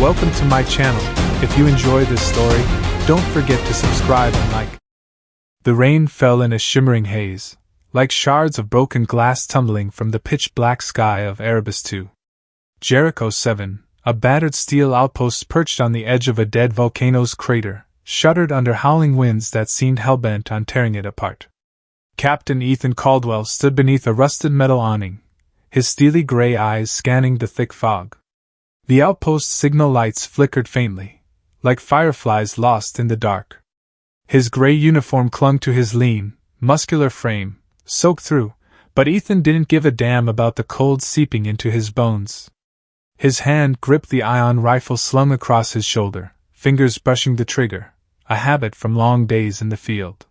Welcome to my channel. If you enjoy this story, don't forget to subscribe and like. The rain fell in a shimmering haze, like shards of broken glass tumbling from the pitch-black sky of Erebus II. Jericho 7, a battered steel outpost perched on the edge of a dead volcano's crater, shuddered under howling winds that seemed hell-bent on tearing it apart. Captain Ethan Caldwell stood beneath a rusted metal awning, his steely gray eyes scanning the thick fog. The outpost's signal lights flickered faintly, like fireflies lost in the dark. His gray uniform clung to his lean, muscular frame, soaked through, but Ethan didn't give a damn about the cold seeping into his bones. His hand gripped the ion rifle slung across his shoulder, fingers brushing the trigger, a habit from long days in the field.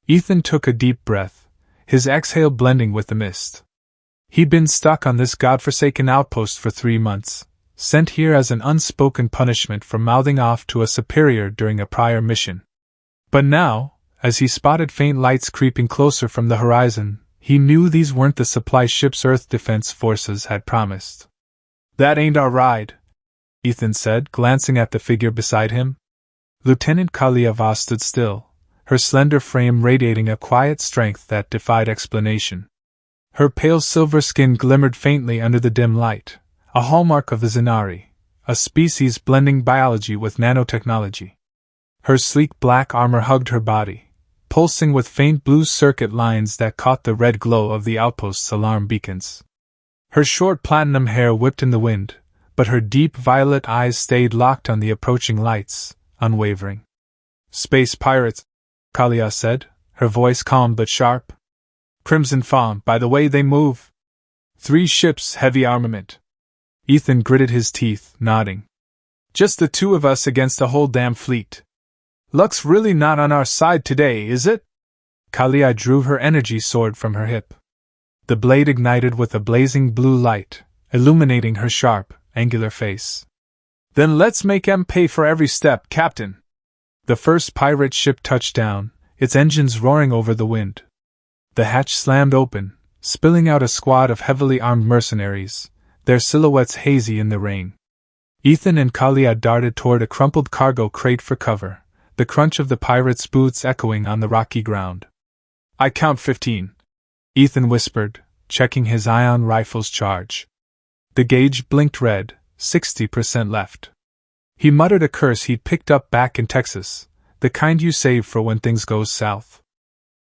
Ethan took a deep breath, his exhale blending with the mist. He'd been stuck on this godforsaken outpost for 3 months, sent here as an unspoken punishment for mouthing off to a superior during a prior mission. But now, as he spotted faint lights creeping closer from the horizon, he knew these weren't the supply ships Earth Defense Forces had promised. "That ain't our ride," Ethan said, glancing at the figure beside him. Lieutenant Kalia stood still, her slender frame radiating a quiet strength that defied explanation. Her pale silver skin glimmered faintly under the dim light, a hallmark of the Zynari, a species blending biology with nanotechnology. Her sleek black armor hugged her body, pulsing with faint blue circuit lines that caught the red glow of the outpost's alarm beacons. Her short platinum hair whipped in the wind, but her deep violet eyes stayed locked on the approaching lights, unwavering. "Space pirates," Kalia said, her voice calm but sharp. "Crimson Fawn, by the way they move. 3 ships, heavy armament." Ethan gritted his teeth, nodding. "Just the 2 of us against a whole damn fleet. Luck's really not on our side today, is it?" Kalia drew her energy sword from her hip. The blade ignited with a blazing blue light, illuminating her sharp, angular face. "Then let's make 'em pay for every step, Captain." The first pirate ship touched down, its engines roaring over the wind. The hatch slammed open, spilling out a squad of heavily armed mercenaries, their silhouettes hazy in the rain. Ethan and Kalia darted toward a crumpled cargo crate for cover, the crunch of the pirates' boots echoing on the rocky ground. "I count 15. Ethan whispered, checking his ion rifle's charge. The gauge blinked red, 60% left. He muttered a curse he'd picked up back in Texas, the kind you save for when things go south.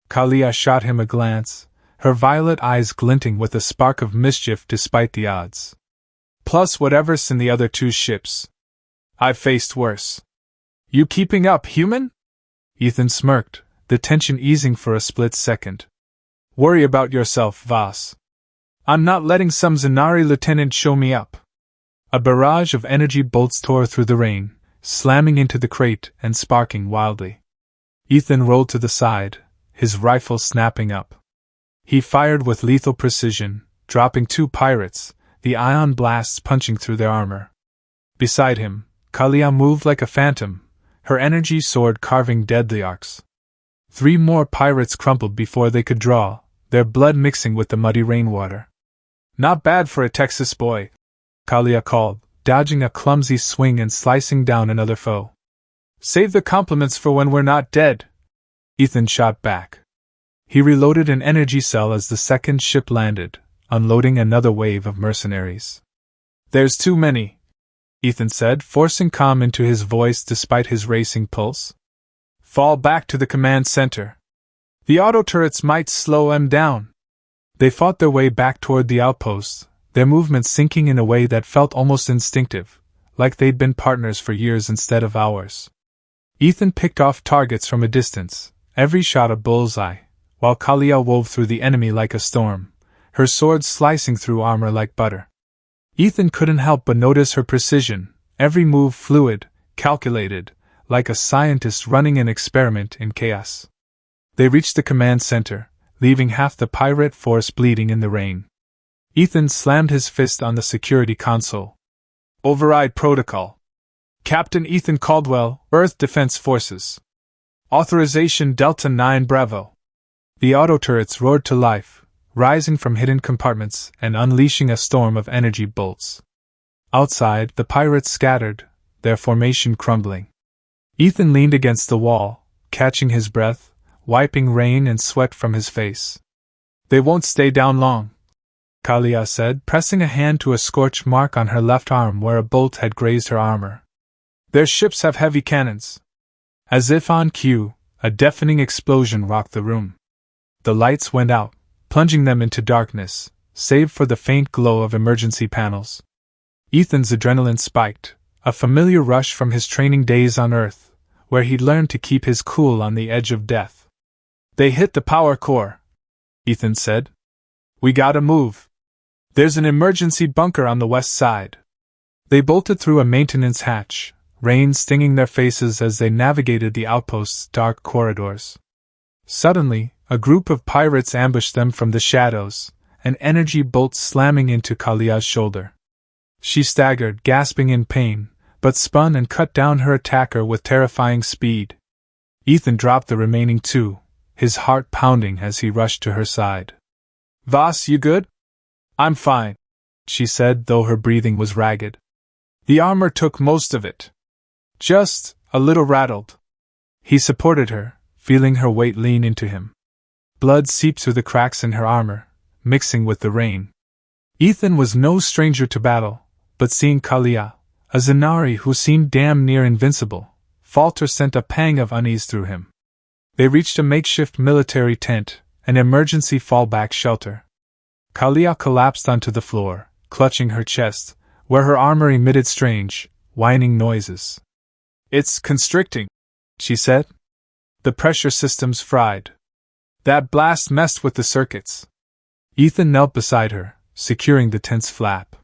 Kalia shot him a glance, her violet eyes glinting with a spark of mischief despite the odds. "Plus whatever's in the other 2 ships. I've faced worse." "You keeping up, human?" Ethan smirked, the tension easing for a split second. "Worry about yourself, Voss. I'm not letting some Zynari lieutenant show me up." A barrage of energy bolts tore through the rain, slamming into the crate and sparking wildly. Ethan rolled to the side, his rifle snapping up. He fired with lethal precision, dropping 2 pirates, the ion blasts punching through their armor. Beside him, Kalia moved like a phantom, her energy sword carving deadly arcs. 3 more pirates crumpled before they could draw, their blood mixing with the muddy rainwater. "Not bad for a Texas boy," Kalia called, dodging a clumsy swing and slicing down another foe. "Save the compliments for when we're not dead," Ethan shot back. He reloaded an energy cell as the second ship landed, unloading another wave of mercenaries. "There's too many," Ethan said, forcing calm into his voice despite his racing pulse. "Fall back to the command center. The auto turrets might slow 'em down." They fought their way back toward the outposts, their movements sinking in a way that felt almost instinctive, like they'd been partners for years instead of hours. Ethan picked off targets from a distance, every shot a bullseye, while Kalia wove through the enemy like a storm, her sword slicing through armor like butter. Ethan couldn't help but notice her precision, every move fluid, calculated, like a scientist running an experiment in chaos. They reached the command center, leaving half the pirate force bleeding in the rain. Ethan slammed his fist on the security console. "Override protocol. Captain Ethan Caldwell, Earth Defense Forces. Authorization Delta 9 Bravo." The auto turrets roared to life, rising from hidden compartments and unleashing a storm of energy bolts. Outside, the pirates scattered, their formation crumbling. Ethan leaned against the wall, catching his breath, wiping rain and sweat from his face. "They won't stay down long," Kalia said, pressing a hand to a scorch mark on her left arm where a bolt had grazed her armor. "Their ships have heavy cannons." As if on cue, a deafening explosion rocked the room. The lights went out, plunging them into darkness, save for the faint glow of emergency panels. Ethan's adrenaline spiked, a familiar rush from his training days on Earth, where he'd learned to keep his cool on the edge of death. "They hit the power core," Ethan said. "We gotta move. There's an emergency bunker on the west side." They bolted through a maintenance hatch, rain stinging their faces as they navigated the outpost's dark corridors. Suddenly, a group of pirates ambushed them from the shadows, an energy bolt slamming into Kalia's shoulder. She staggered, gasping in pain, but spun and cut down her attacker with terrifying speed. Ethan dropped the remaining two, his heart pounding as he rushed to her side. "Voss, you good?" "I'm fine," she said, though her breathing was ragged. "The armor took most of it. Just a little rattled." He supported her, feeling her weight lean into him. Blood seeped through the cracks in her armor, mixing with the rain. Ethan was no stranger to battle, but seeing Kalia, a Zynari who seemed damn near invincible, falter sent a pang of unease through him. They reached a makeshift military tent, an emergency fallback shelter. Kalia collapsed onto the floor, clutching her chest, where her armor emitted strange, whining noises. "It's constricting," she said. "The pressure system's fried. That blast messed with the circuits." Ethan knelt beside her, securing the tent's flap.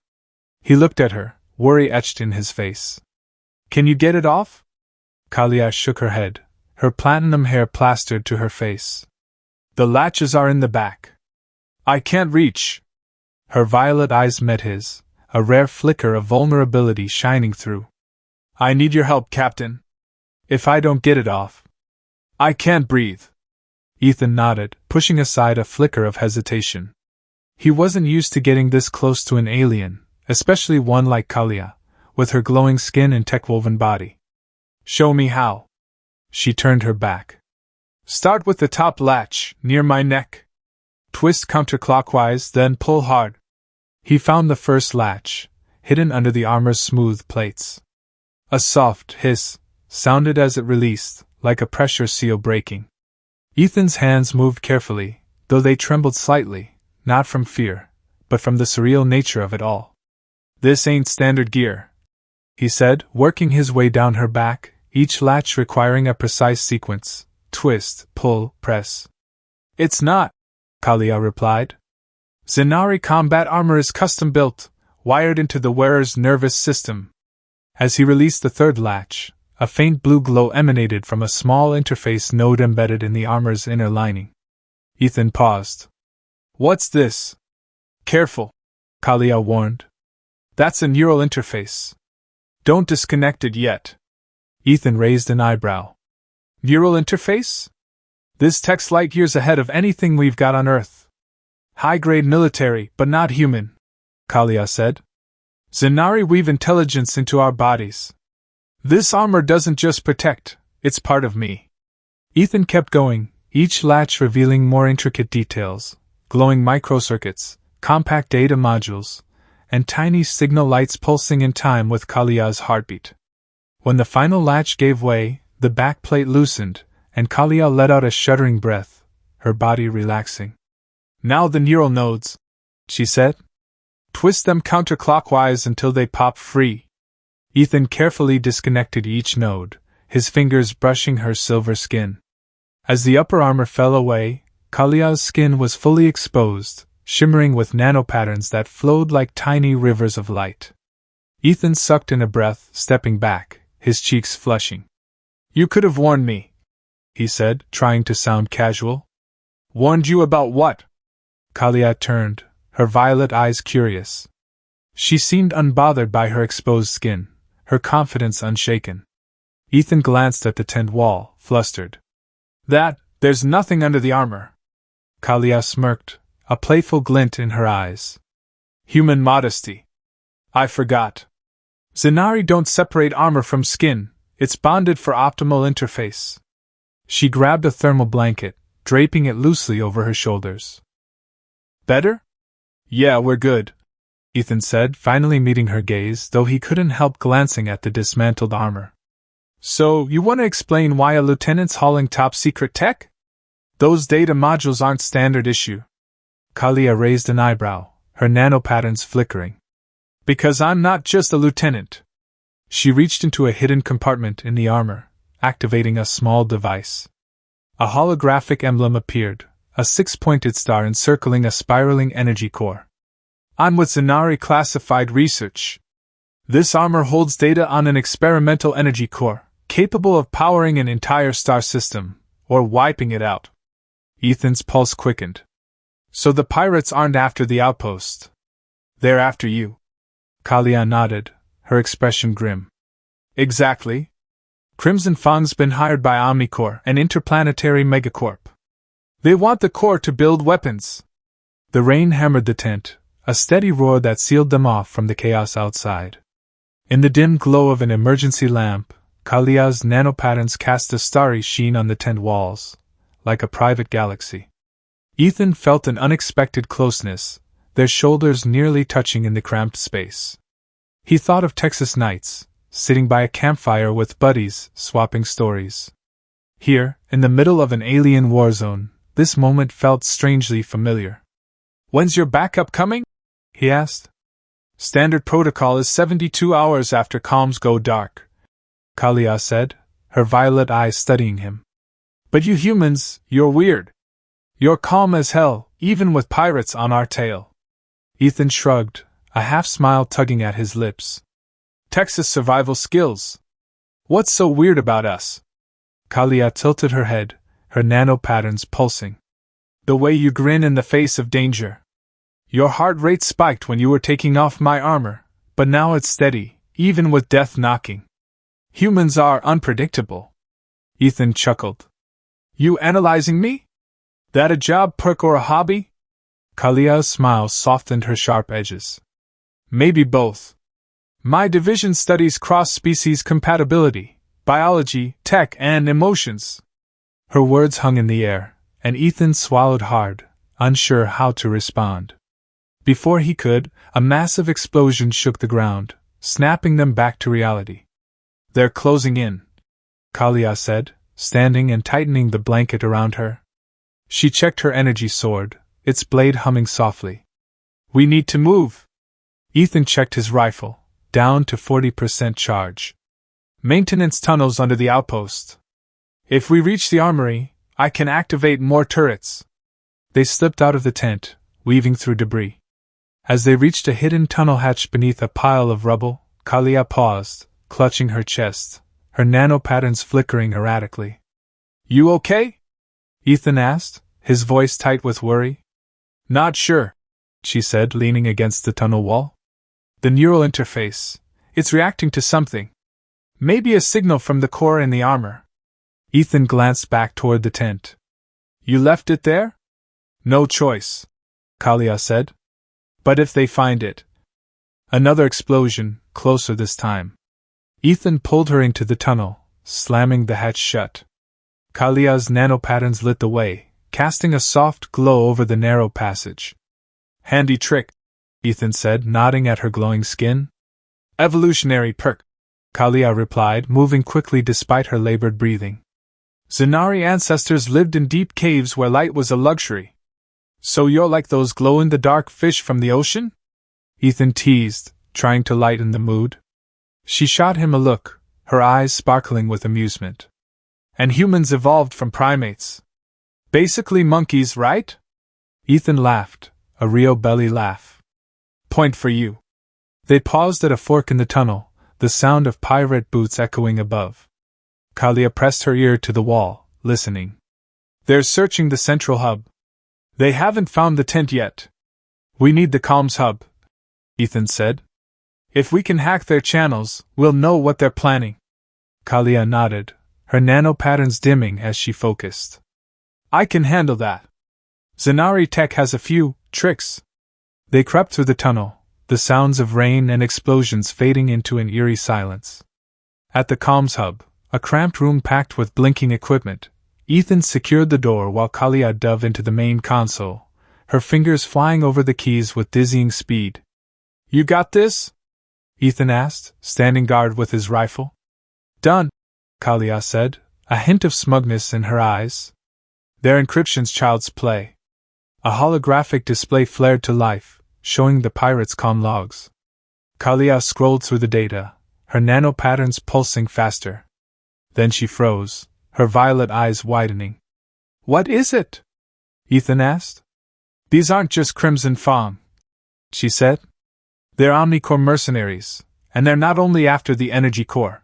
He looked at her, worry etched in his face. "Can you get it off?" Kalia shook her head, her platinum hair plastered to her face. "The latches are in the back. I can't reach." Her violet eyes met his, a rare flicker of vulnerability shining through. "I need your help, Captain. If I don't get it off, I can't breathe." Ethan nodded, pushing aside a flicker of hesitation. He wasn't used to getting this close to an alien, especially one like Kalia, with her glowing skin and tech-woven body. "Show me how." She turned her back. "Start with the top latch, near my neck. Twist counterclockwise, then pull hard." He found the first latch, hidden under the armor's smooth plates. A soft hiss sounded as it released, like a pressure seal breaking. Ethan's hands moved carefully, though they trembled slightly, not from fear, but from the surreal nature of it all. "This ain't standard gear," he said, working his way down her back, each latch requiring a precise sequence: twist, pull, press. "It's not," Kalia replied. "Zynari combat armor is custom-built, wired into the wearer's nervous system." As he released the third latch, a faint blue glow emanated from a small interface node embedded in the armor's inner lining. Ethan paused. "What's this?" "Careful," Kalia warned. "That's a neural interface. Don't disconnect it yet." Ethan raised an eyebrow. "Neural interface? This tech's light years ahead of anything we've got on Earth. High-grade military, but not human," Kalia said. "Zynari weave intelligence into our bodies. This armor doesn't just protect, it's part of me." Ethan kept going, each latch revealing more intricate details: glowing microcircuits, compact data modules, and tiny signal lights pulsing in time with Kalia's heartbeat. When the final latch gave way, the backplate loosened, and Kalia let out a shuddering breath, her body relaxing. "Now the neural nodes," she said. "Twist them counterclockwise until they pop free." Ethan carefully disconnected each node, his fingers brushing her silver skin. As the upper armor fell away, Kalia's skin was fully exposed, shimmering with nanopatterns that flowed like tiny rivers of light. Ethan sucked in a breath, stepping back, his cheeks flushing. "You could have warned me," he said, trying to sound casual. "Warned you about what?" Kalia turned, her violet eyes curious. She seemed unbothered by her exposed skin, her confidence unshaken. Ethan glanced at the tent wall, flustered. There's nothing under the armor." Kalia smirked, a playful glint in her eyes. "Human modesty. I forgot." Zynari don't separate armor from skin, it's bonded for optimal interface. She grabbed a thermal blanket, draping it loosely over her shoulders. Better? Yeah, we're good, Ethan said, finally meeting her gaze, though he couldn't help glancing at the dismantled armor. So, you want to explain why a lieutenant's hauling top-secret tech? Those data modules aren't standard issue. Kalia raised an eyebrow, her nanopatterns flickering. Because I'm not just a lieutenant. She reached into a hidden compartment in the armor, activating a small device. A holographic emblem appeared, a six-pointed star encircling a spiraling energy core. I'm with Zynari Classified Research. This armor holds data on an experimental energy core, capable of powering an entire star system, or wiping it out. Ethan's pulse quickened. So the pirates aren't after the outpost. They're after you. Kalia nodded, her expression grim. Exactly. Crimson Fang's been hired by Omnicorp, an interplanetary megacorp. They want the core to build weapons. The rain hammered the tent, a steady roar that sealed them off from the chaos outside. In the dim glow of an emergency lamp, Kalia's nanopatterns cast a starry sheen on the tent walls, like a private galaxy. Ethan felt an unexpected closeness, their shoulders nearly touching in the cramped space. He thought of Texas nights, sitting by a campfire with buddies, swapping stories. Here, in the middle of an alien war zone, this moment felt strangely familiar. When's your backup coming? He asked. Standard protocol is 72 hours after comms go dark, Kalia said, her violet eyes studying him. But you humans, you're weird. You're calm as hell, even with pirates on our tail. Ethan shrugged, a half-smile tugging at his lips. Texas survival skills. What's so weird about us? Kalia tilted her head, her nanopatterns pulsing. The way you grin in the face of danger. Your heart rate spiked when you were taking off my armor, but now it's steady, even with death knocking. Humans are unpredictable. Ethan chuckled. You analyzing me? That a job perk or a hobby? Kalia's smile softened her sharp edges. Maybe both. My division studies cross-species compatibility, biology, tech, and emotions. Her words hung in the air, and Ethan swallowed hard, unsure how to respond. Before he could, a massive explosion shook the ground, snapping them back to reality. They're closing in, Kalia said, standing and tightening the blanket around her. She checked her energy sword, its blade humming softly. We need to move. Ethan checked his rifle, down to 40% charge. Maintenance tunnels under the outpost. If we reach the armory, I can activate more turrets. They slipped out of the tent, weaving through debris. As they reached a hidden tunnel hatch beneath a pile of rubble, Kalia paused, clutching her chest, her nanopatterns flickering erratically. You okay? Ethan asked, his voice tight with worry. Not sure, she said, leaning against the tunnel wall. The neural interface. It's reacting to something. Maybe a signal from the core in the armor. Ethan glanced back toward the tent. You left it there? No choice, Kalia said. But if they find it... Another explosion, closer this time. Ethan pulled her into the tunnel, slamming the hatch shut. Kalia's nanopatterns lit the way, casting a soft glow over the narrow passage. Handy trick, Ethan said, nodding at her glowing skin. Evolutionary perk, Kalia replied, moving quickly despite her labored breathing. Zynari ancestors lived in deep caves where light was a luxury. So you're like those glow-in-the-dark fish from the ocean? Ethan teased, trying to lighten the mood. She shot him a look, her eyes sparkling with amusement. And humans evolved from primates. Basically monkeys, right? Ethan laughed, a real belly laugh. Point for you. They paused at a fork in the tunnel, the sound of pirate boots echoing above. Kalia pressed her ear to the wall, listening. They're searching the central hub. They haven't found the tent yet. We need the comms hub, Ethan said. If we can hack their channels, we'll know what they're planning. Kalia nodded, her nanopatterns dimming as she focused. I can handle that. Zynari Tech has a few tricks. They crept through the tunnel, the sounds of rain and explosions fading into an eerie silence. At the comms hub, a cramped room packed with blinking equipment, Ethan secured the door while Kalia dove into the main console, her fingers flying over the keys with dizzying speed. "You got this?" Ethan asked, standing guard with his rifle. "Done," Kalia said, a hint of smugness in her eyes. "They're encryption's child's play." A holographic display flared to life, showing the pirates' comm logs. Kalia scrolled through the data, her nano-patterns pulsing faster. Then she froze, her violet eyes widening. "What is it?" Ethan asked. "These aren't just Crimson Fang," she said. "They're Omnicore mercenaries, and they're not only after the energy core.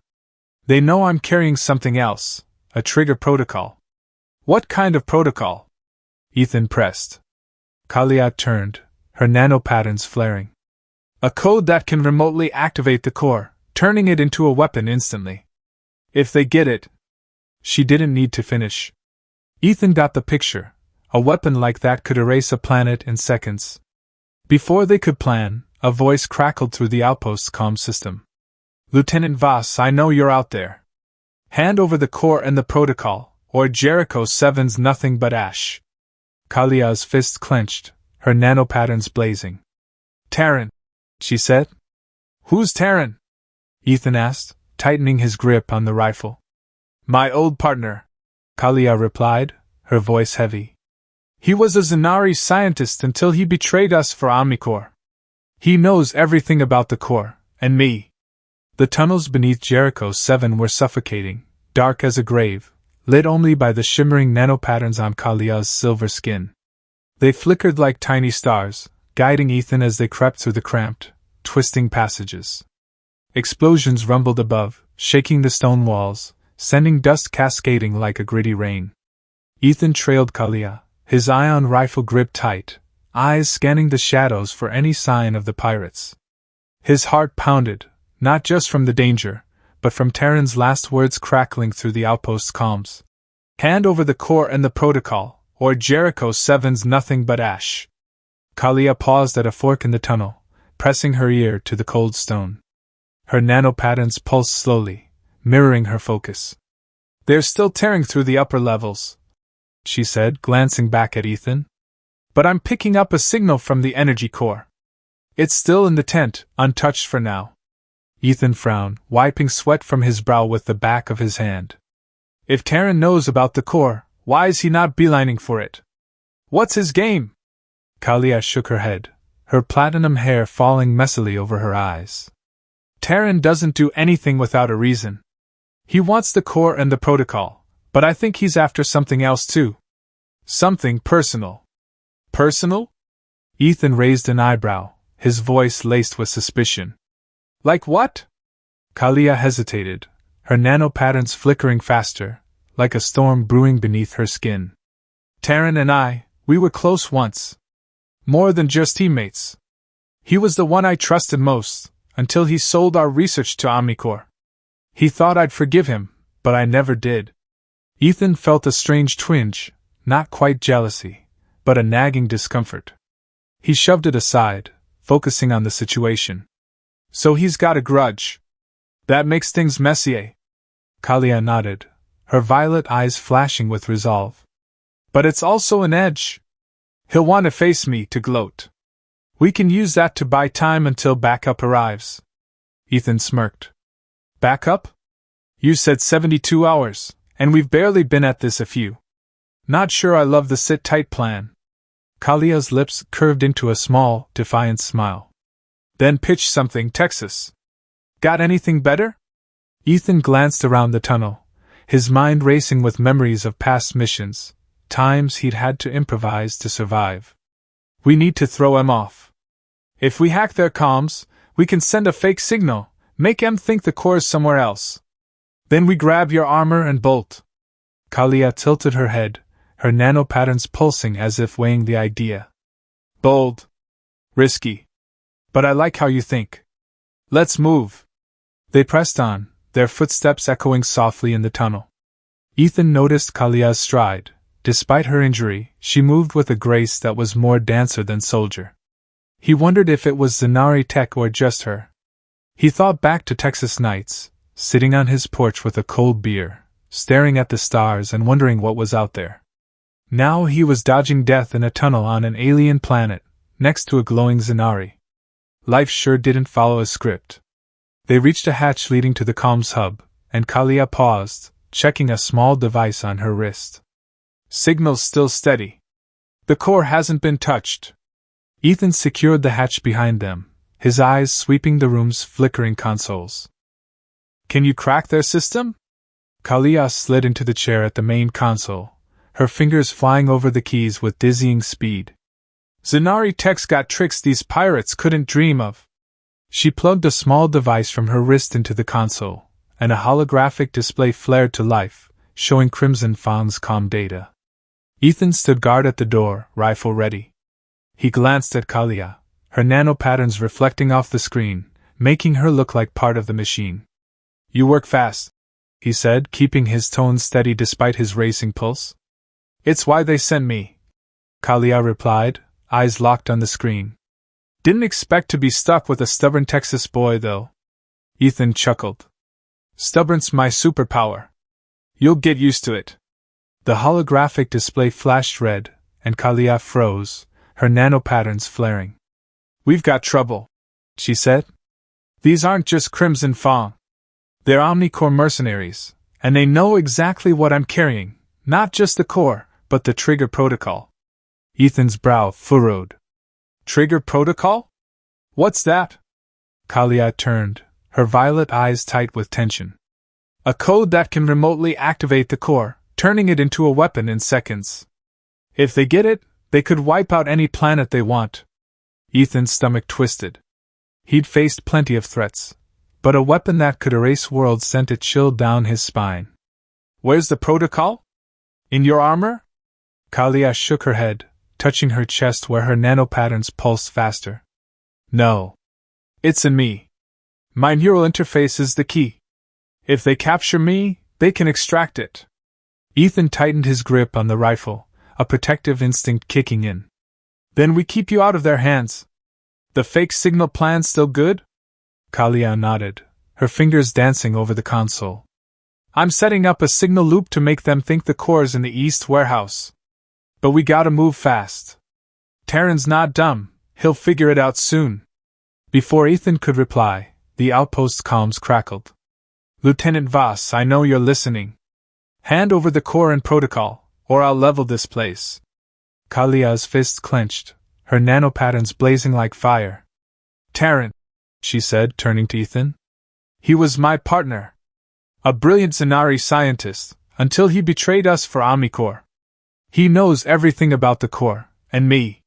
They know I'm carrying something else, a trigger protocol." "What kind of protocol?" Ethan pressed. Kalia turned, her nano-patterns flaring. "A code that can remotely activate the core, turning it into a weapon instantly. If they get it..." She didn't need to finish. Ethan got the picture. A weapon like that could erase a planet in seconds. Before they could plan, a voice crackled through the outpost's comm system. "Lieutenant Voss, I know you're out there. Hand over the core and the protocol, or Jericho 7's nothing but ash." Kalia's fists clenched, her nano-patterns blazing. "Terran," she said. "Who's Terran?" Ethan asked, tightening his grip on the rifle. "My old partner," Kalia replied, her voice heavy. "He was a Zynari scientist until he betrayed us for Omnicore. He knows everything about the core, and me." The tunnels beneath Jericho 7 were suffocating, dark as a grave, lit only by the shimmering nano-patterns on Kalia's silver skin. They flickered like tiny stars, guiding Ethan as they crept through the cramped, twisting passages. Explosions rumbled above, shaking the stone walls, sending dust cascading like a gritty rain. Ethan trailed Kalia, his ion rifle gripped tight, eyes scanning the shadows for any sign of the pirates. His heart pounded, not just from the danger, but from Terran's last words crackling through the outpost's comms. "Hand over the core and the protocol, or Jericho 7's nothing but ash." Kalia paused at a fork in the tunnel, pressing her ear to the cold stone. Her nano-patterns pulsed slowly, mirroring her focus. "They're still tearing through the upper levels," she said, glancing back at Ethan. "But I'm picking up a signal from the energy core. It's still in the tent, untouched for now." Ethan frowned, wiping sweat from his brow with the back of his hand. "If Terran knows about the core, why is he not beelining for it? What's his game?" Kalia shook her head, her platinum hair falling messily over her eyes. "Terran doesn't do anything without a reason. He wants the core and the protocol, but I think he's after something else too. Something personal." "Personal?" Ethan raised an eyebrow, his voice laced with suspicion. "Like what?" Kalia hesitated, her nano-patterns flickering faster, like a storm brewing beneath her skin. "Terran and we were close once. More than just teammates. He was the one I trusted most, until he sold our research to Omnicore. He thought I'd forgive him, but I never did." Ethan felt a strange twinge, not quite jealousy, but a nagging discomfort. He shoved it aside, focusing on the situation. "So he's got a grudge. That makes things messy, eh?" Kalia nodded, her violet eyes flashing with resolve. "But it's also an edge. He'll want to face me to gloat. We can use that to buy time until backup arrives." Ethan smirked. "Backup? You said 72 hours, and we've barely been at this a few. Not sure I love the sit-tight plan." Kalia's lips curved into a small, defiant smile. "Then pitch something, Texas. Got anything better?" Ethan glanced around the tunnel, his mind racing with memories of past missions, times he'd had to improvise to survive. "We need to throw 'em off. If we hack their comms, we can send a fake signal, make 'em think the core's somewhere else. Then we grab your armor and bolt." Kalia tilted her head, her nano-patterns pulsing as if weighing the idea. "Bold. Risky. But I like how you think. Let's move." They pressed on, their footsteps echoing softly in the tunnel. Ethan noticed Kalia's stride. Despite her injury, she moved with a grace that was more dancer than soldier. He wondered if it was Zynari tech or just her. He thought back to Texas nights, sitting on his porch with a cold beer, staring at the stars and wondering what was out there. Now he was dodging death in a tunnel on an alien planet, next to a glowing Zynari. Life sure didn't follow a script. They reached a hatch leading to the comms hub, and Kalia paused, checking a small device on her wrist. Signal's still steady. The core hasn't been touched. Ethan secured the hatch behind them, his eyes sweeping the room's flickering consoles. Can you crack their system? Kalia slid into the chair at the main console, her fingers flying over the keys with dizzying speed. Zynari tech's got tricks these pirates couldn't dream of. She plugged a small device from her wrist into the console, and a holographic display flared to life, showing Crimson Fawn's comm data. Ethan stood guard at the door, rifle ready. He glanced at Kalia, her nano-patterns reflecting off the screen, making her look like part of the machine. You work fast, he said, keeping his tone steady despite his racing pulse. It's why they sent me, Kalia replied, eyes locked on the screen. Didn't expect to be stuck with a stubborn Texas boy, though. Ethan chuckled. Stubborn's my superpower. You'll get used to it. The holographic display flashed red, and Kalia froze, her nano-patterns flaring. We've got trouble, she said. These aren't just Crimson Fawn. They're Omnicore mercenaries, and they know exactly what I'm carrying, not just the core, but the trigger protocol. Ethan's brow furrowed. Trigger protocol? What's that? Kalia turned, her violet eyes tight with tension. A code that can remotely activate the core, turning it into a weapon in seconds. If they get it, they could wipe out any planet they want. Ethan's stomach twisted. He'd faced plenty of threats, but a weapon that could erase worlds sent a chill down his spine. Where's the protocol? In your armor? Kalia shook her head, touching her chest where her nano-patterns pulsed faster. No. It's in me. My neural interface is the key. If they capture me, they can extract it. Ethan tightened his grip on the rifle, a protective instinct kicking in. Then we keep you out of their hands. The fake signal plan still good? Kalia nodded, her fingers dancing over the console. I'm setting up a signal loop to make them think the core's in the East warehouse. But we gotta move fast. Terran's not dumb, he'll figure it out soon. Before Ethan could reply, the outpost's comms crackled. Lieutenant Voss, I know you're listening. Hand over the core and protocol, or I'll level this place. Kalia's fists clenched, her nano-patterns blazing like fire. Terran, she said, turning to Ethan. He was my partner. A brilliant Zynari scientist, until he betrayed us for Omnicore. He knows everything about the core, and me.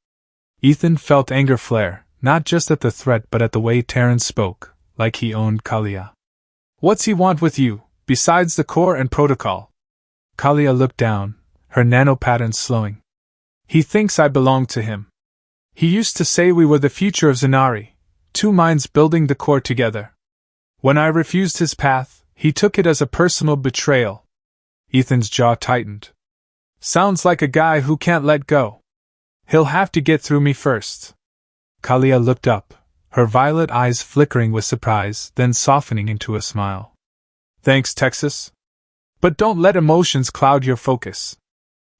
Ethan felt anger flare, not just at the threat but at the way Terran spoke, like he owned Kalia. What's he want with you, besides the core and protocol? Kalia looked down, her nano-patterns slowing. He thinks I belong to him. He used to say we were the future of Zynari, two minds building the core together. When I refused his path, he took it as a personal betrayal. Ethan's jaw tightened. Sounds like a guy who can't let go. He'll have to get through me first. Kalia looked up, her violet eyes flickering with surprise, then softening into a smile. Thanks, Texas. But don't let emotions cloud your focus.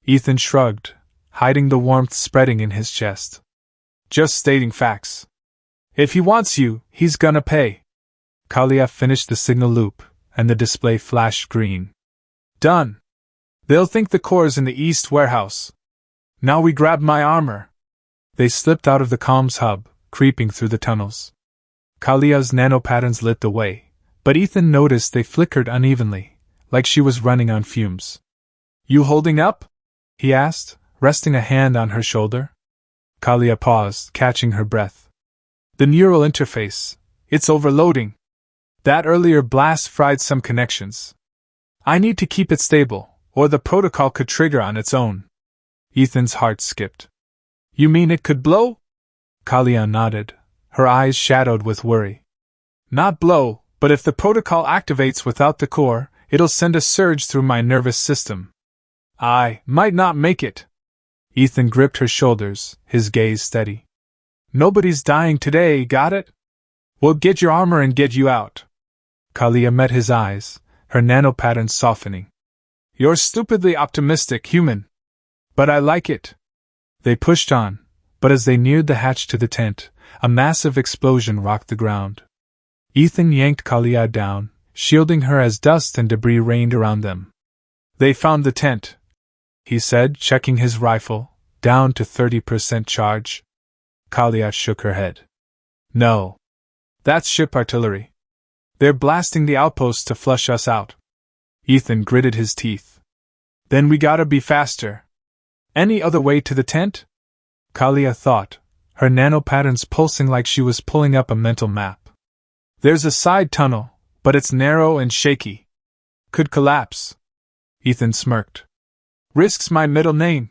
Ethan shrugged, hiding the warmth spreading in his chest. Just stating facts. If he wants you, he's gonna pay. Kalia finished the signal loop, and the display flashed green. Done. They'll think the core's in the East warehouse. Now we grab my armor. They slipped out of the comms hub, creeping through the tunnels. Kalia's nano-patterns lit the way, but Ethan noticed they flickered unevenly, like she was running on fumes. You holding up? He asked, resting a hand on her shoulder. Kalia paused, catching her breath. The neural interface, it's overloading. That earlier blast fried some connections. I need to keep it stable, or the protocol could trigger on its own. Ethan's heart skipped. You mean it could blow? Kalia nodded, her eyes shadowed with worry. Not blow, but if the protocol activates without the core, it'll send a surge through my nervous system. I might not make it. Ethan gripped her shoulders, his gaze steady. Nobody's dying today, got it? We'll get your armor and get you out. Kalia met his eyes, her nanopatterns softening. You're stupidly optimistic, human. But I like it. They pushed on, but as they neared the hatch to the tent, a massive explosion rocked the ground. Ethan yanked Kalia down, shielding her as dust and debris rained around them. They found the tent, he said, checking his rifle, down to 30% charge. Kalia shook her head. No. That's ship artillery. They're blasting the outposts to flush us out. Ethan gritted his teeth. Then we gotta be faster. Any other way to the tent? Kalia thought, her nanopatterns pulsing like she was pulling up a mental map. There's a side tunnel, but it's narrow and shaky. Could collapse. Ethan smirked. Risk's my middle name.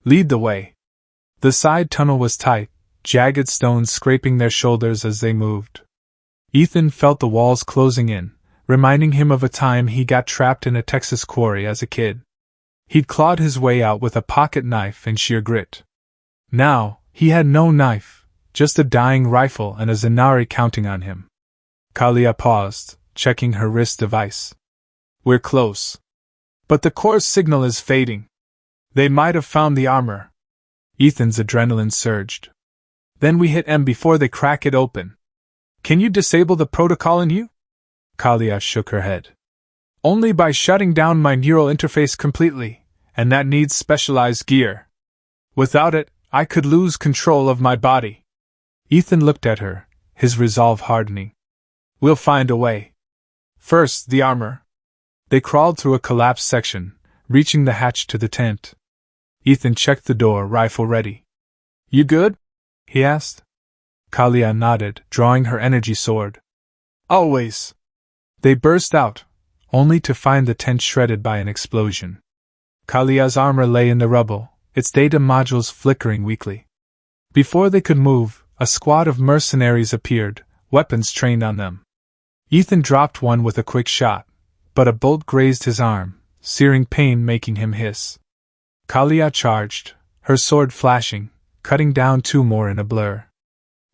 Lead the way. The side tunnel was tight, jagged stones scraping their shoulders as they moved. Ethan felt the walls closing in, reminding him of a time he got trapped in a Texas quarry as a kid. He'd clawed his way out with a pocket knife and sheer grit. Now, he had no knife, just a dying rifle and a Zynari counting on him. Kalia paused, checking her wrist device. We're close. But the core's signal is fading. They might have found the armor. Ethan's adrenaline surged. Then we hit M before they crack it open. Can you disable the protocol in you? Kalia shook her head. Only by shutting down my neural interface completely, and that needs specialized gear. Without it, I could lose control of my body. Ethan looked at her, his resolve hardening. We'll find a way. First, the armor. They crawled through a collapsed section, reaching the hatch to the tent. Ethan checked the door, rifle ready. You good? He asked. Kalia nodded, drawing her energy sword. Always. They burst out, only to find the tent shredded by an explosion. Kalia's armor lay in the rubble, its data modules flickering weakly. Before they could move, a squad of mercenaries appeared, weapons trained on them. Ethan dropped one with a quick shot, but a bolt grazed his arm, searing pain making him hiss. Kalia charged, her sword flashing, cutting down two more in a blur.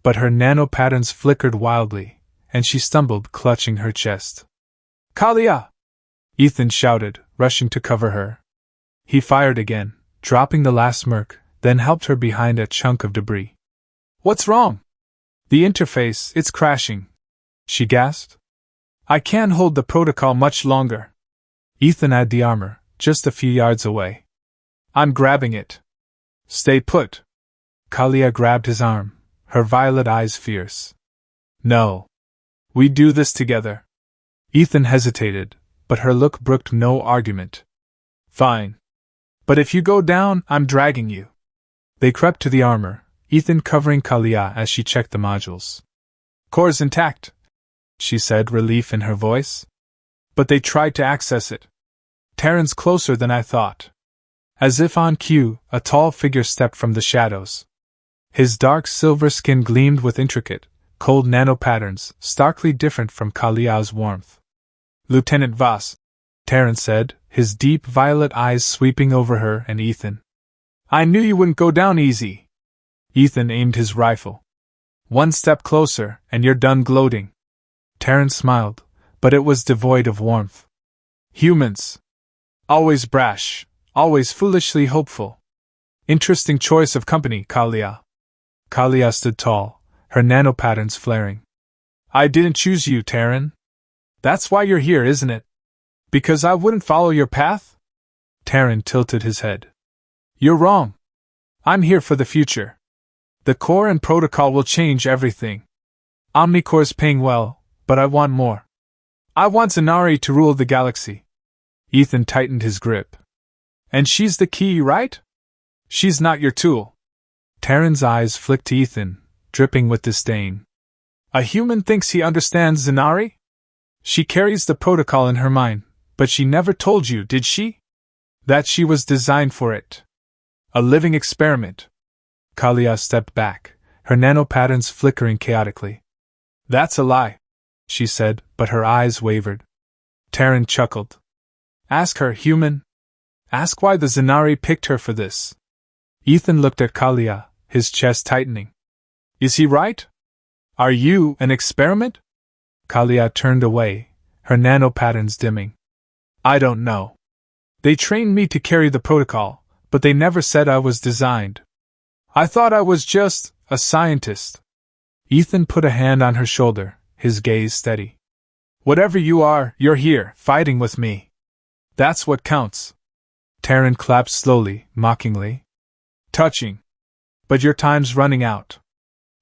But her nanopatterns flickered wildly, and she stumbled, clutching her chest. Kalia! Ethan shouted, rushing to cover her. He fired again, dropping the last merc, then helped her behind a chunk of debris. What's wrong? The interface, it's crashing, she gasped. I can't hold the protocol much longer. Ethan had the armor, just a few yards away. I'm grabbing it. Stay put. Kalia grabbed his arm, her violet eyes fierce. No. We do this together. Ethan hesitated, but her look brooked no argument. Fine. But if you go down, I'm dragging you. They crept to the armor, Ethan covering Kalia as she checked the modules. Core's intact, she said, relief in her voice. But they tried to access it. Terran's closer than I thought. As if on cue, a tall figure stepped from the shadows. His dark silver skin gleamed with intricate, cold nanopatterns, starkly different from Kalia's warmth. Lieutenant Voss, Terran said, his deep violet eyes sweeping over her and Ethan. I knew you wouldn't go down easy. Ethan aimed his rifle. One step closer, and you're done gloating. Terran smiled, but it was devoid of warmth. Humans. Always brash, always foolishly hopeful. Interesting choice of company, Kalia. Kalia stood tall, her nanopatterns flaring. I didn't choose you, Terran. That's why you're here, isn't it? Because I wouldn't follow your path? Terran tilted his head. You're wrong. I'm here for the future. The core and protocol will change everything. Omnicore's paying well, but I want more. I want Zynari to rule the galaxy. Ethan tightened his grip. And she's the key, right? She's not your tool. Terran's eyes flicked to Ethan, dripping with disdain. A human thinks he understands Zynari? She carries the protocol in her mind, but she never told you, did she? That she was designed for it. A living experiment. Kalia stepped back, her nanopatterns flickering chaotically. That's a lie, she said, but her eyes wavered. Terran chuckled. Ask her, human. Ask why the Zynari picked her for this. Ethan looked at Kalia, his chest tightening. Is he right? Are you an experiment? Kalia turned away, her nano-patterns dimming. I don't know. They trained me to carry the protocol, but they never said I was designed. I thought I was just a scientist. Ethan put a hand on her shoulder, his gaze steady. Whatever you are, you're here, fighting with me. That's what counts. Terran clapped slowly, mockingly. Touching. But your time's running out.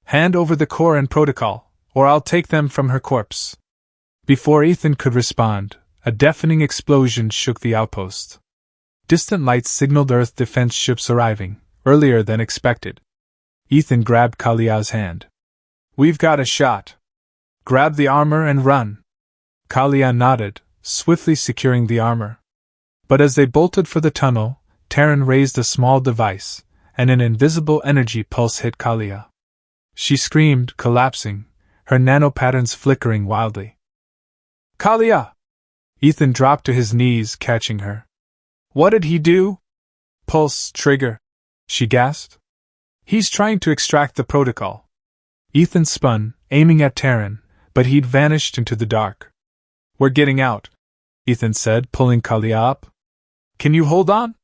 Hand over the core and protocol, or I'll take them from her corpse. Before Ethan could respond, a deafening explosion shook the outpost. Distant lights signaled Earth defense ships arriving, earlier than expected. Ethan grabbed Kalia's hand. We've got a shot. Grab the armor and run. Kalia nodded, swiftly securing the armor. But as they bolted for the tunnel, Terran raised a small device, and an invisible energy pulse hit Kalia. She screamed, collapsing, her nano-patterns flickering wildly. Kalia! Ethan dropped to his knees, catching her. What did he do? Pulse trigger, she gasped. He's trying to extract the protocol. Ethan spun, aiming at Terran, but he'd vanished into the dark. We're getting out, Ethan said, pulling Kalia up. Can you hold on?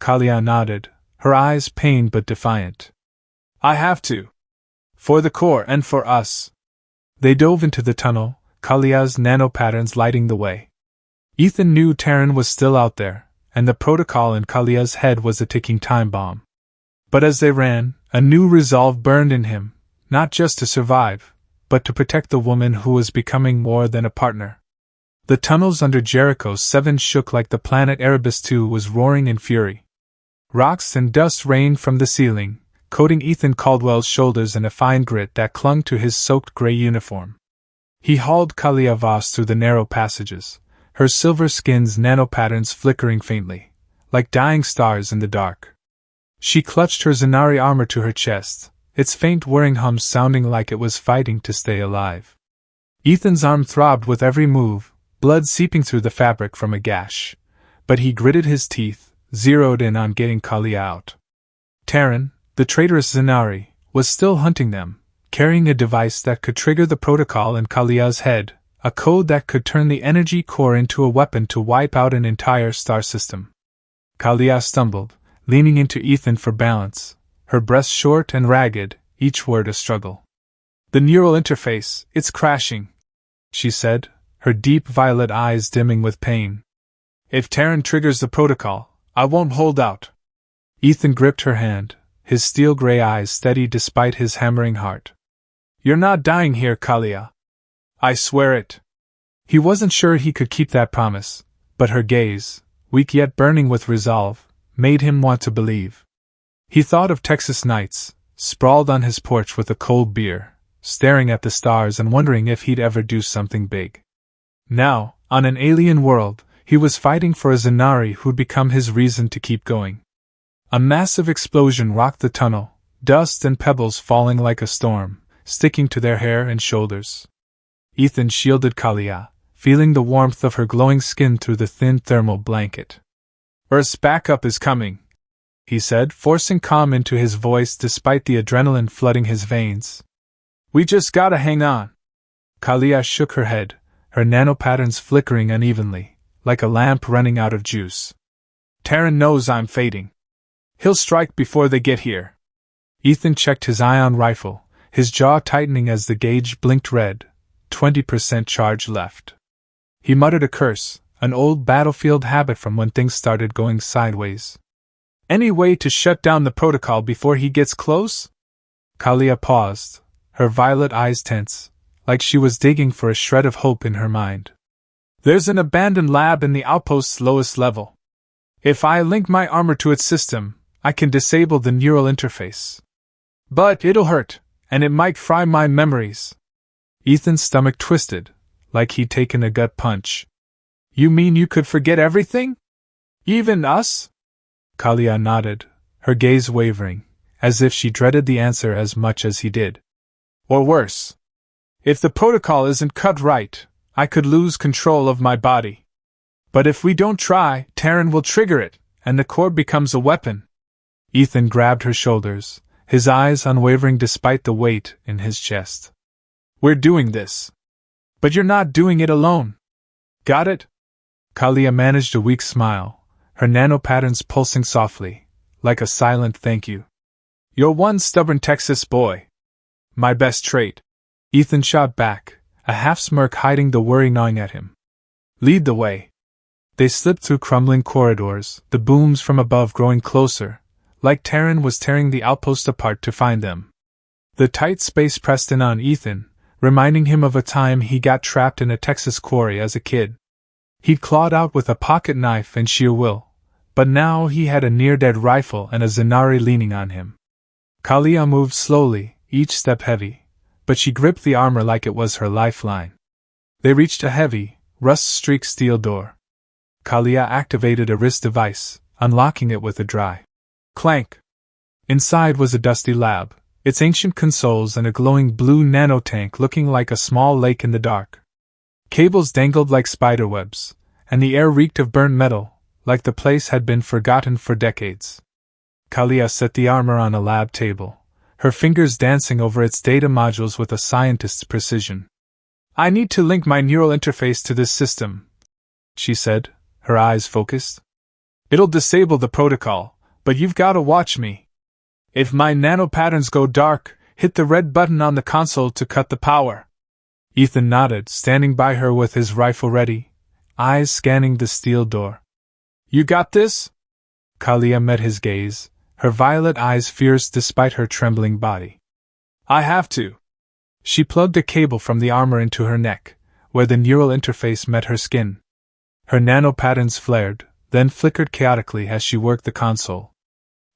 Kalia nodded, her eyes pained but defiant. I have to. For the core and for us. They dove into the tunnel, Kalia's nano-patterns lighting the way. Ethan knew Terran was still out there, and the protocol in Kalia's head was a ticking time bomb. But as they ran, a new resolve burned in him, not just to survive, but to protect the woman who was becoming more than a partner. The tunnels under Jericho 7 shook like the planet Erebus II was roaring in fury. Rocks and dust rained from the ceiling, coating Ethan Caldwell's shoulders in a fine grit that clung to his soaked gray uniform. He hauled Kalia Voss through the narrow passages, her silver skin's nano-patterns flickering faintly, like dying stars in the dark. She clutched her Zynari armor to her chest, its faint whirring hum sounding like it was fighting to stay alive. Ethan's arm throbbed with every move, blood seeping through the fabric from a gash, but he gritted his teeth, zeroed in on getting Kalia out. Terran, the traitorous Zynari, was still hunting them, carrying a device that could trigger the protocol in Kalia's head, a code that could turn the energy core into a weapon to wipe out an entire star system. Kalia stumbled, leaning into Ethan for balance, her breath short and ragged, each word a struggle. The neural interface, it's crashing, she said, her deep violet eyes dimming with pain. If Terran triggers the protocol, I won't hold out. Ethan gripped her hand, his steel-gray eyes steady despite his hammering heart. You're not dying here, Kalia. I swear it. He wasn't sure he could keep that promise, but her gaze, weak yet burning with resolve, made him want to believe. He thought of Texas nights, sprawled on his porch with a cold beer, staring at the stars and wondering if he'd ever do something big. Now, on an alien world, he was fighting for a Zynari who'd become his reason to keep going. A massive explosion rocked the tunnel, dust and pebbles falling like a storm, sticking to their hair and shoulders. Ethan shielded Kalia, feeling the warmth of her glowing skin through the thin thermal blanket. Earth's backup is coming, he said, forcing calm into his voice despite the adrenaline flooding his veins. We just gotta hang on. Kalia shook her head, her nano-patterns flickering unevenly, like a lamp running out of juice. Terran knows I'm fading. He'll strike before they get here. Ethan checked his ion rifle, his jaw tightening as the gauge blinked red, 20% charge left. He muttered a curse, an old battlefield habit from when things started going sideways. Any way to shut down the protocol before he gets close? Kalia paused, her violet eyes tense, like she was digging for a shred of hope in her mind. There's an abandoned lab in the outpost's lowest level. If I link my armor to its system, I can disable the neural interface. But it'll hurt, and it might fry my memories. Ethan's stomach twisted, like he'd taken a gut punch. You mean you could forget everything? Even us? Kalia nodded, her gaze wavering, as if she dreaded the answer as much as he did. Or worse. If the protocol isn't cut right, I could lose control of my body. But if we don't try, Terran will trigger it, and the core becomes a weapon. Ethan grabbed her shoulders, his eyes unwavering despite the weight in his chest. "We're doing this. But you're not doing it alone. Got it?" Kalia managed a weak smile, her nanopatterns pulsing softly, like a silent thank you. "You're one stubborn Texas boy. My best trait," Ethan shot back, a half-smirk hiding the worry gnawing at him. "Lead the way." They slipped through crumbling corridors, the booms from above growing closer, like Terran was tearing the outpost apart to find them. The tight space pressed in on Ethan, reminding him of a time he got trapped in a Texas quarry as a kid. He'd clawed out with a pocket knife and sheer will, but now he had a near-dead rifle and a Zynari leaning on him. Kalia moved slowly, each step heavy, but she gripped the armor like it was her lifeline. They reached a heavy, rust-streaked steel door. Kalia activated a wrist device, unlocking it with a dry clank. Inside was a dusty lab, its ancient consoles and a glowing blue nanotank looking like a small lake in the dark. Cables dangled like spiderwebs, and the air reeked of burnt metal, like the place had been forgotten for decades. Kalia set the armor on a lab table, her fingers dancing over its data modules with a scientist's precision. "I need to link my neural interface to this system," she said, her eyes focused. "It'll disable the protocol, but you've got to watch me. If my nanopatterns go dark, hit the red button on the console to cut the power." Ethan nodded, standing by her with his rifle ready, eyes scanning the steel door. "You got this?" Kalia met his gaze, her violet eyes fierce despite her trembling body. "I have to." She plugged a cable from the armor into her neck, where the neural interface met her skin. Her nanopatterns flared, then flickered chaotically as she worked the console.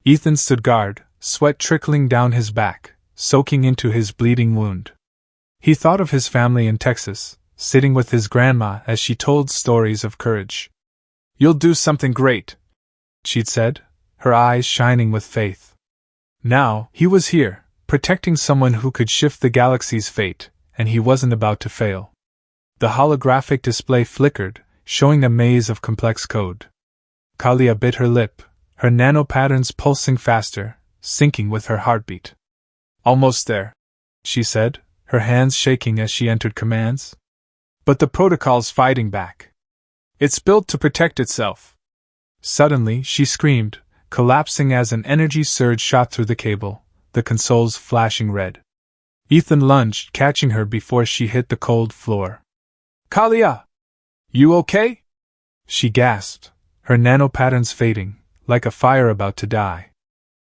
Ethan stood guard, sweat trickling down his back, soaking into his bleeding wound. He thought of his family in Texas, sitting with his grandma as she told stories of courage. "You'll do something great," she'd said, her eyes shining with faith. Now, he was here, protecting someone who could shift the galaxy's fate, and he wasn't about to fail. The holographic display flickered, showing a maze of complex code. Kalia bit her lip, her nanopatterns pulsing faster, syncing with her heartbeat. "Almost there," she said, her hands shaking as she entered commands. "But the protocol's fighting back. It's built to protect itself." Suddenly, she screamed, collapsing as an energy surge shot through the cable, the consoles flashing red. Ethan lunged, catching her before she hit the cold floor. "Kalia! You okay?" she gasped, her nanopatterns fading, like a fire about to die.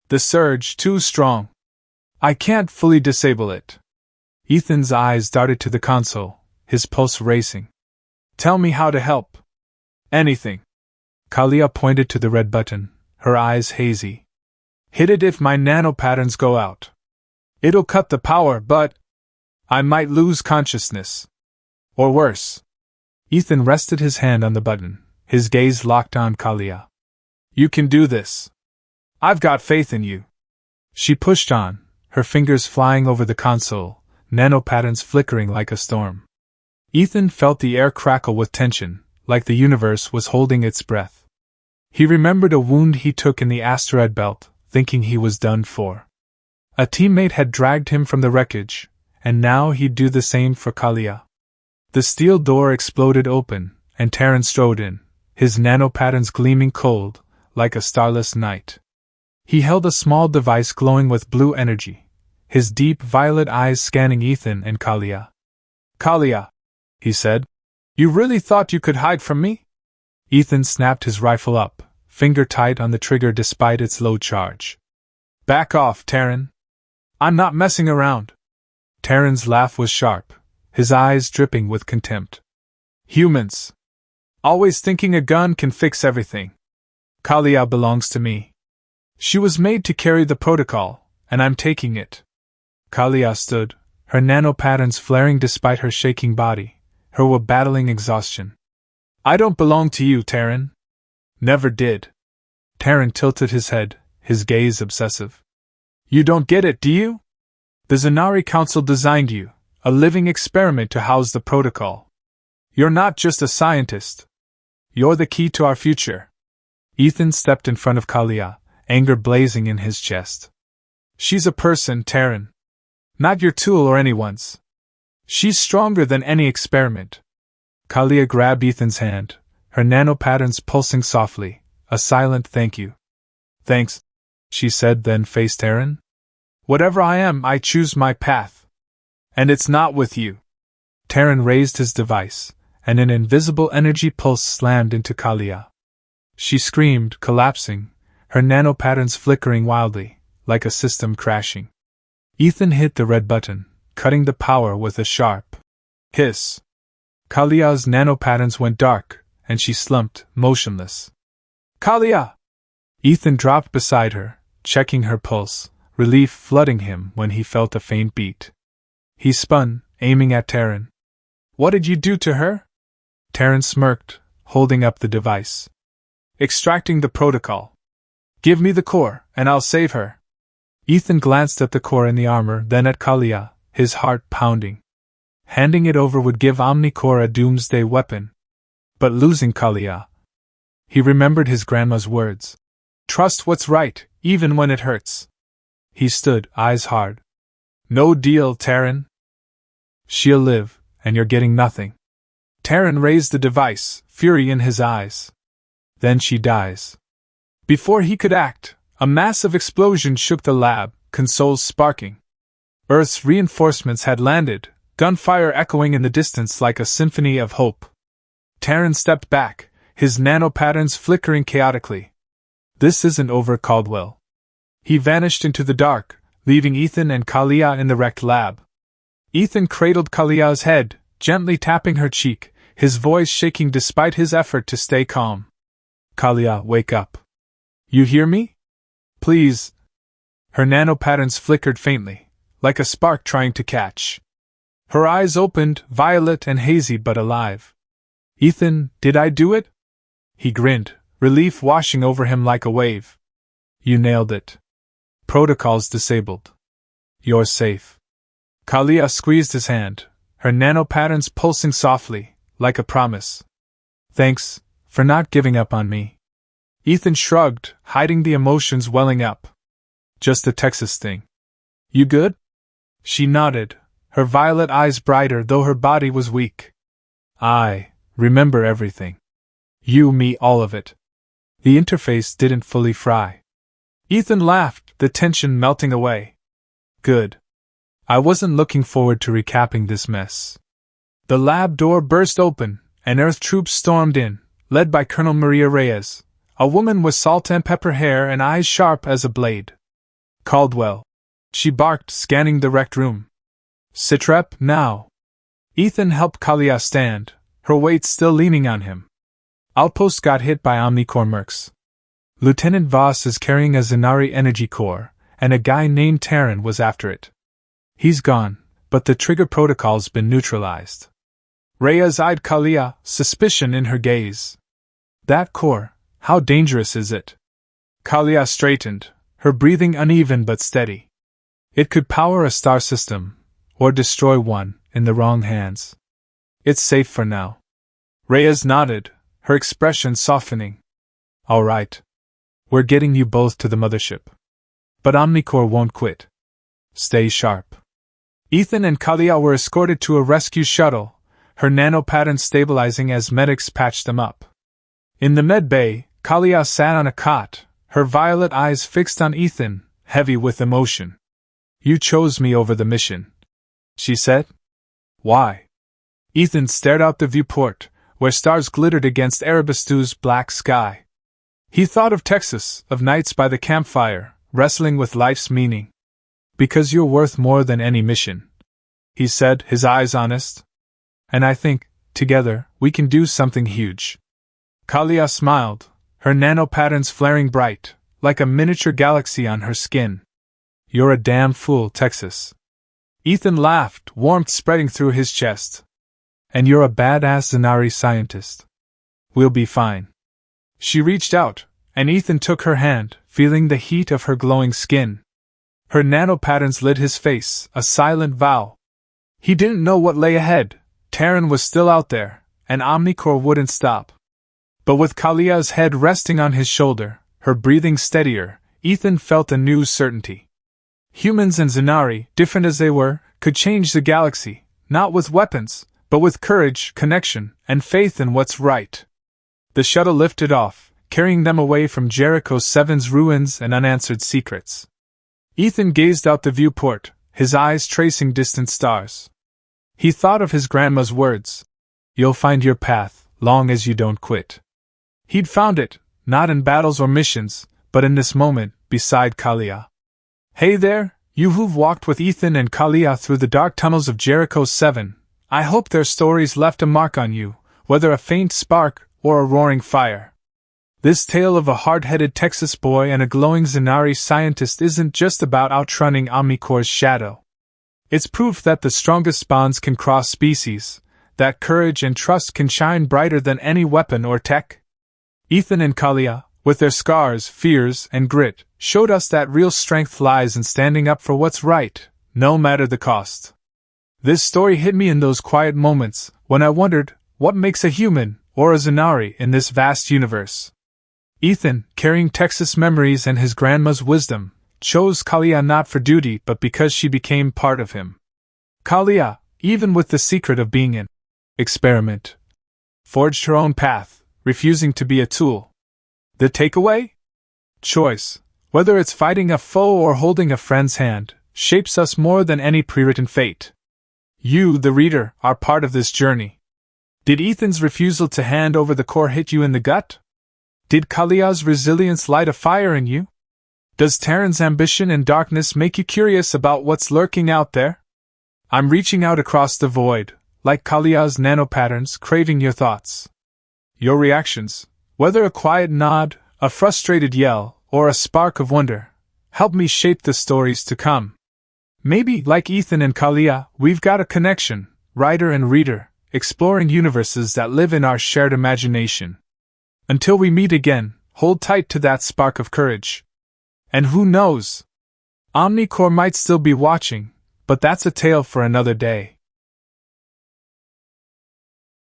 "The surge too strong. I can't fully disable it." Ethan's eyes darted to the console, his pulse racing. "Tell me how to help." "Anything." Kalia pointed to the red button, her eyes hazy. "Hit it if my nanopatterns go out. It'll cut the power, but I might lose consciousness. Or worse." Ethan rested his hand on the button, his gaze locked on Kalia. "You can do this. I've got faith in you." She pushed on, her fingers flying over the console, nanopatterns flickering like a storm. Ethan felt the air crackle with tension, like the universe was holding its breath. He remembered a wound he took in the asteroid belt, thinking he was done for. A teammate had dragged him from the wreckage, and now he'd do the same for Kalia. The steel door exploded open, and Terran strode in, his nanopatterns gleaming cold, like a starless night. He held a small device glowing with blue energy, his deep violet eyes scanning Ethan and Kalia. "Kalia," he said, "you really thought you could hide from me?" Ethan snapped his rifle up, finger tight on the trigger despite its low charge. "Back off, Terran. I'm not messing around." Terran's laugh was sharp, his eyes dripping with contempt. "Humans. Always thinking a gun can fix everything. Kalia belongs to me. She was made to carry the protocol, and I'm taking it." Kalia stood, her nanopatterns flaring despite her shaking body, her will battling exhaustion. "I don't belong to you, Terran. Never did." Terran tilted his head, his gaze obsessive. "You don't get it, do you? The Zynari Council designed you, a living experiment to house the protocol. You're not just a scientist. You're the key to our future." Ethan stepped in front of Kalia, anger blazing in his chest. She's a person, Terran. Not your tool or anyone's. She's stronger than any experiment. Kalia grabbed Ethan's hand, her nano-patterns pulsing softly, a silent thank you. Thanks, she said, then faced Terran. Whatever I am, I choose my path. And it's not with you. Terran raised his device, and an invisible energy pulse slammed into Kalia. She screamed, collapsing, her nano-patterns flickering wildly, like a system crashing. Ethan hit the red button, cutting the power with a sharp hiss. Kalia's nano-patterns went dark, and she slumped, motionless. Kalia! Ethan dropped beside her, checking her pulse, relief flooding him when he felt a faint beat. He spun, aiming at Terran. What did you do to her? Terran smirked, holding up the device. Extracting the protocol. Give me the core, and I'll save her. Ethan glanced at the core in the armor, then at Kalia, his heart pounding. Handing it over would give Omnicore a doomsday weapon. But losing Kalia. He remembered his grandma's words. Trust what's right, even when it hurts. He stood, eyes hard. No deal, Terran. She'll live, and you're getting nothing. Terran raised the device, fury in his eyes. Then she dies. Before he could act, a massive explosion shook the lab, consoles sparking. Earth's reinforcements had landed, gunfire echoing in the distance like a symphony of hope. Terran stepped back, his nano-patterns flickering chaotically. This isn't over, Caldwell. He vanished into the dark, leaving Ethan and Kalia in the wrecked lab. Ethan cradled Kalia's head, gently tapping her cheek, his voice shaking despite his effort to stay calm. Kalia, wake up. You hear me? Please. Her nano-patterns flickered faintly, like a spark trying to catch. Her eyes opened, violet and hazy but alive. Ethan, did I do it? He grinned, relief washing over him like a wave. You nailed it. Protocols disabled. You're safe. Kalia squeezed his hand, her nano-patterns pulsing softly, like a promise. Thanks for not giving up on me. Ethan shrugged, hiding the emotions welling up. Just the Texas thing. You good? She nodded, her violet eyes brighter though her body was weak. I remember everything. You, me, all of it. The interface didn't fully fry. Ethan laughed, the tension melting away. Good. I wasn't looking forward to recapping this mess. The lab door burst open, and Earth troops stormed in, led by Colonel Maria Reyes, a woman with salt and pepper hair and eyes sharp as a blade. Caldwell. She barked, scanning the wrecked room. Sitrep, now. Ethan helped Kalia stand, her weight still leaning on him. Outpost got hit by Omnicore mercs. Lieutenant Voss is carrying a Zynari energy core, and a guy named Terran was after it. He's gone, but the trigger protocol's been neutralized. Reyes eyed Kalia, suspicion in her gaze. That core, how dangerous is it? Kalia straightened, her breathing uneven but steady. It could power a star system, or destroy one, in the wrong hands. It's safe for now. Reyes nodded, her expression softening. All right. We're getting you both to the mothership. But Omnicore won't quit. Stay sharp. Ethan and Kalia were escorted to a rescue shuttle, her nano-pattern stabilizing as medics patched them up. In the med bay, Kalia sat on a cot, her violet eyes fixed on Ethan, heavy with emotion. You chose me over the mission, she said. Why? Ethan stared out the viewport, where stars glittered against Arabistu's black sky. He thought of Texas, of nights by the campfire, wrestling with life's meaning. Because you're worth more than any mission, he said, his eyes honest. And I think, together, we can do something huge. Kalia smiled, her nano-patterns flaring bright, like a miniature galaxy on her skin. You're a damn fool, Texas. Ethan laughed, warmth spreading through his chest. And you're a badass Zynari scientist. We'll be fine. She reached out, and Ethan took her hand, feeling the heat of her glowing skin. Her nano-patterns lit his face, a silent vow. He didn't know what lay ahead. Terran was still out there, and Omnicore wouldn't stop. But with Kalia's head resting on his shoulder, her breathing steadier, Ethan felt a new certainty. Humans and Zynari, different as they were, could change the galaxy, not with weapons, but with courage, connection, and faith in what's right. The shuttle lifted off, carrying them away from Jericho 7's ruins and unanswered secrets. Ethan gazed out the viewport, his eyes tracing distant stars. He thought of his grandma's words, "You'll find your path, long as you don't quit." He'd found it, not in battles or missions, but in this moment, beside Kalia. Hey there, you who've walked with Ethan and Kalia through the dark tunnels of Jericho 7, I hope their stories left a mark on you, whether a faint spark or a roaring fire. This tale of a hard-headed Texas boy and a glowing Zynari scientist isn't just about outrunning Omnicore's shadow. It's proof that the strongest bonds can cross species, that courage and trust can shine brighter than any weapon or tech. Ethan and Kalia, with their scars, fears, and grit, showed us that real strength lies in standing up for what's right, no matter the cost. This story hit me in those quiet moments, when I wondered, what makes a human, or a Zynari, in this vast universe? Ethan, carrying Texas memories and his grandma's wisdom, chose Kalia not for duty but because she became part of him. Kalia, even with the secret of being an experiment, forged her own path, refusing to be a tool. The takeaway? Choice, whether it's fighting a foe or holding a friend's hand, shapes us more than any pre-written fate. You, the reader, are part of this journey. Did Ethan's refusal to hand over the core hit you in the gut? Did Kalia's resilience light a fire in you? Does Terran's ambition and darkness make you curious about what's lurking out there? I'm reaching out across the void, like Kalia's nanopatterns, craving your thoughts. Your reactions, whether a quiet nod, a frustrated yell, or a spark of wonder, help me shape the stories to come. Maybe, like Ethan and Kalia, we've got a connection, writer and reader, exploring universes that live in our shared imagination. Until we meet again, hold tight to that spark of courage. And who knows? Omnicore might still be watching, but that's a tale for another day.